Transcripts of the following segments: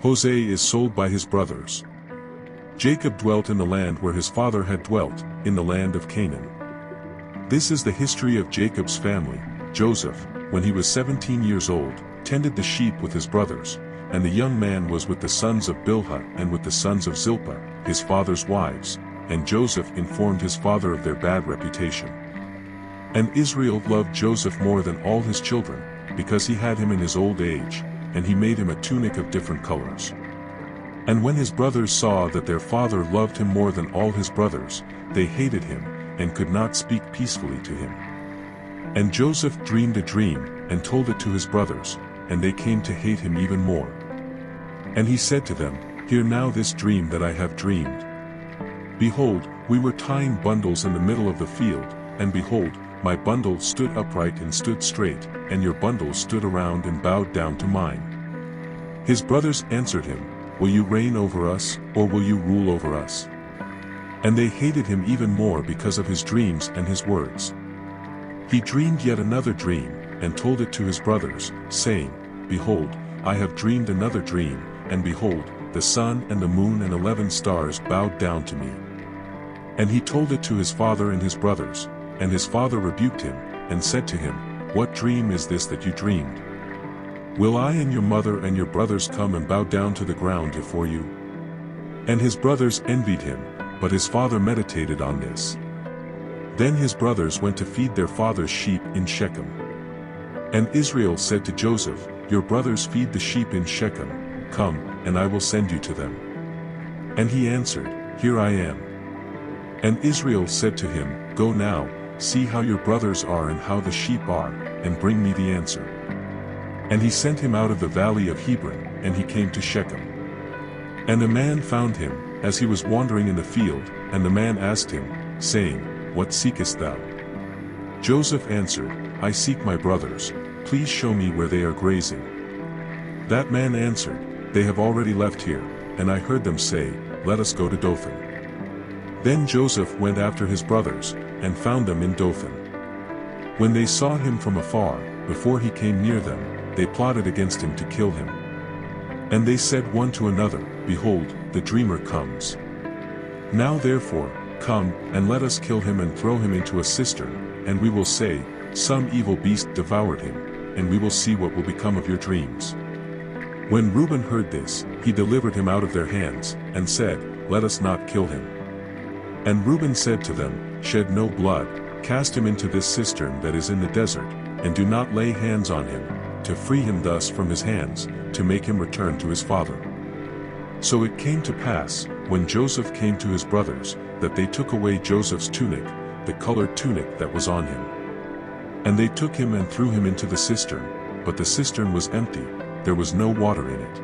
Jose is sold by his brothers. Jacob dwelt in the land where his father had dwelt, in the land of Canaan. This is the history of Jacob's family. Joseph, when he was 17 years old, tended the sheep with his brothers, and the young man was with the sons of Bilhah and with the sons of Zilpah, his father's wives, and Joseph informed his father of their bad reputation. And Israel loved Joseph more than all his children, because he had him in his old age, and he made him a tunic of different colors. And when his brothers saw that their father loved him more than all his brothers, they hated him, and could not speak peacefully to him. And Joseph dreamed a dream, and told it to his brothers, and they came to hate him even more. And he said to them, "Hear now this dream that I have dreamed. Behold, we were tying bundles in the middle of the field, and behold, my bundle stood upright and stood straight, and your bundles stood around and bowed down to mine." His brothers answered him, "Will you reign over us, or will you rule over us?" And they hated him even more because of his dreams and his words. He dreamed yet another dream, and told it to his brothers, saying, "Behold, I have dreamed another dream, and behold, the sun and the moon and 11 stars bowed down to me." And he told it to his father and his brothers, and his father rebuked him, and said to him, "What dream is this that you dreamed? Will I and your mother and your brothers come and bow down to the ground before you?" And his brothers envied him, but his father meditated on this. Then his brothers went to feed their father's sheep in Shechem. And Israel said to Joseph, "Your brothers feed the sheep in Shechem. Come, and I will send you to them." And he answered, "Here I am." And Israel said to him, "Go now, see how your brothers are and how the sheep are, and bring me the answer." And he sent him out of the valley of Hebron, and he came to Shechem. And a man found him, as he was wandering in the field, and the man asked him, saying, "What seekest thou?" Joseph answered, "I seek my brothers, please show me where they are grazing." That man answered, "They have already left here, and I heard them say, 'Let us go to Dothan.'" Then Joseph went after his brothers, and found them in Dothan. When they saw him from afar, before he came near them, they plotted against him to kill him. And they said one to another, "Behold, the dreamer comes. Now therefore, come, and let us kill him and throw him into a cistern, and we will say, 'Some evil beast devoured him,' and we will see what will become of your dreams." When Reuben heard this, he delivered him out of their hands, and said, "Let us not kill him." And Reuben said to them, "Shed no blood, cast him into this cistern that is in the desert, and do not lay hands on him, to free him thus from his hands, to make him return to his father." So it came to pass, when Joseph came to his brothers, that they took away Joseph's tunic, the colored tunic that was on him. And they took him and threw him into the cistern, but the cistern was empty, there was no water in it.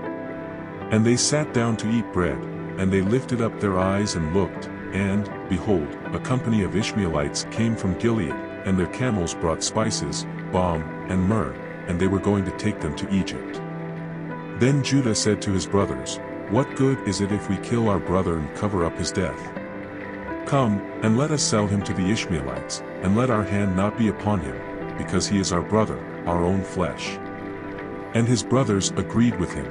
And they sat down to eat bread, and they lifted up their eyes and looked, and, behold, a company of Ishmaelites came from Gilead, and their camels brought spices, balm, and myrrh, and they were going to take them to Egypt. Then Judah said to his brothers, "What good is it if we kill our brother and cover up his death? Come, and let us sell him to the Ishmaelites, and let our hand not be upon him, because he is our brother, our own flesh." And his brothers agreed with him.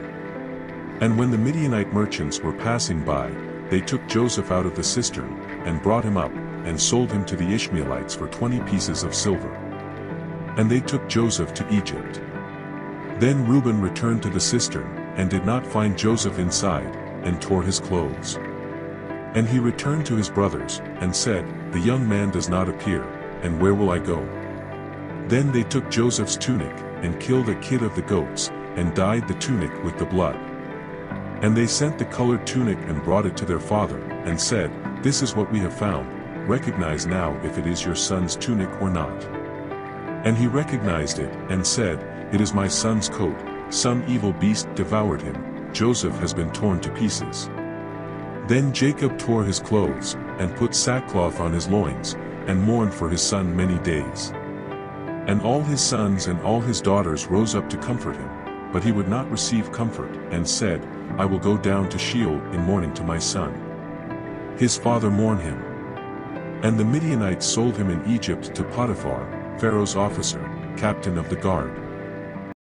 And when the Midianite merchants were passing by, they took Joseph out of the cistern, and brought him up, and sold him to the Ishmaelites for 20 pieces of silver. And they took Joseph to Egypt. Then Reuben returned to the cistern, and did not find Joseph inside, and tore his clothes. And he returned to his brothers, and said, "The young man does not appear, and where will I go?" Then they took Joseph's tunic, and killed a kid of the goats, and dyed the tunic with the blood. And they sent the colored tunic and brought it to their father, and said, "This is what we have found, recognize now if it is your son's tunic or not." And he recognized it, and said, "It is my son's coat, some evil beast devoured him, Joseph has been torn to pieces." Then Jacob tore his clothes, and put sackcloth on his loins, and mourned for his son many days. And all his sons and all his daughters rose up to comfort him, but he would not receive comfort, and said, "I will go down to Sheol in mourning to my son." His father mourned him. And the Midianites sold him in Egypt to Potiphar, Pharaoh's officer, captain of the guard.